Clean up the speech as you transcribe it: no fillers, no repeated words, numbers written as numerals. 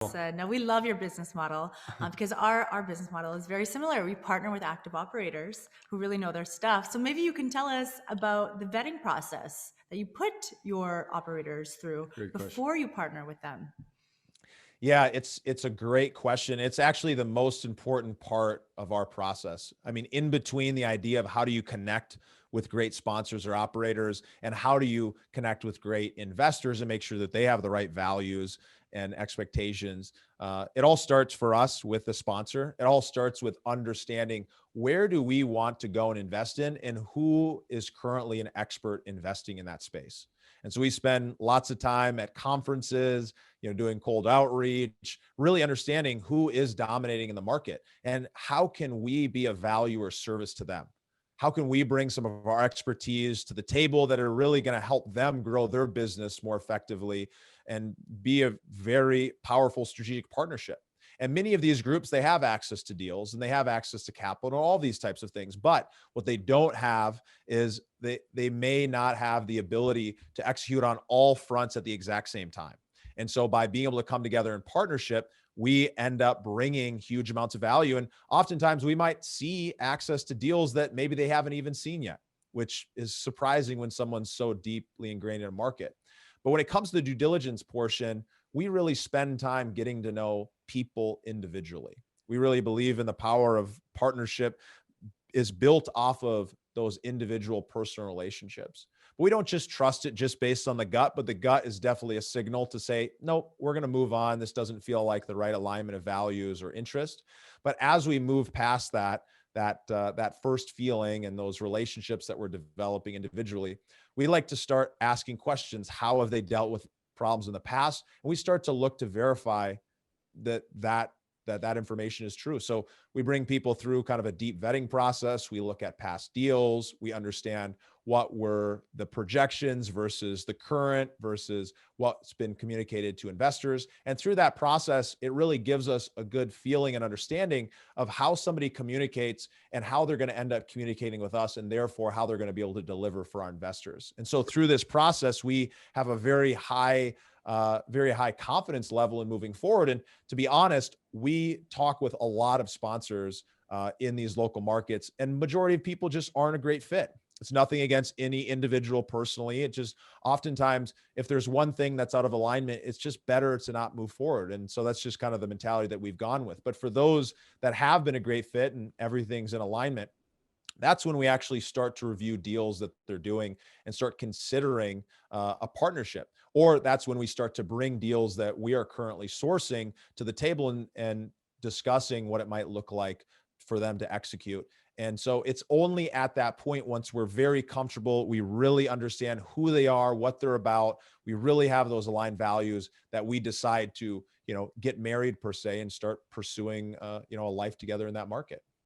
No, we love your business model because our business model is very similar. We partner with active operators who really know their stuff. So maybe you can tell us about the vetting process that you put your operators through Great question. before you partner with them. Yeah, it's a great question. It's actually the most important part of our process. I mean, in between the idea of how do you connect with great sponsors or operators and how do you connect with great investors and make sure that they have the right values and expectations. It all starts for us with the sponsor. It all starts with understanding where do we want to go and invest in and who is currently an expert investing in that space. And so we spend lots of time at conferences, doing cold outreach, really understanding who is dominating in the market and how can we be of value or service to them. How can we bring some of our expertise to the table that are really going to help them grow their business more effectively and be a very powerful strategic partnership. And many of these groups, they have access to deals and they have access to capital and all these types of things. But what they don't have is they may not have the ability to execute on all fronts at the exact same time. And so by being able to come together in partnership, we end up bringing huge amounts of value. And oftentimes we might see access to deals that maybe they haven't even seen yet, which is surprising when someone's so deeply ingrained in a market. But when it comes to the due diligence portion, we really spend time getting to know people individually. We really believe in the power of partnership is built off of those individual personal relationships. But we don't just trust it just based on the gut, but the gut is definitely a signal to say, no, we're going to move on. This doesn't feel like the right alignment of values or interest. But as we move past that first feeling and those relationships that we're developing individually, we like to start asking questions. How have they dealt with problems in the past? And we start to look to verify that information is true. So we bring people through kind of a deep vetting process. We look at past deals. We understand what were the projections versus the current versus what's been communicated to investors. And through that process, it really gives us a good feeling and understanding of how somebody communicates and how they're going to end up communicating with us and therefore how they're going to be able to deliver for our investors. And so through this process, we have a very high confidence level in moving forward. And to be honest, we talk with a lot of sponsors in these local markets, and majority of people just aren't a great fit. It's nothing against any individual personally. It just oftentimes, if there's one thing that's out of alignment, it's just better to not move forward. And so that's just kind of the mentality that we've gone with. But for those that have been a great fit and everything's in alignment, that's when we actually start to review deals that they're doing and start considering a partnership. Or that's when we start to bring deals that we are currently sourcing to the table and discussing what it might look like for them to execute. And so it's only at that point, once we're very comfortable, we really understand who they are, what they're about, we really have those aligned values, that we decide to, get married per se and start pursuing, a life together in that market.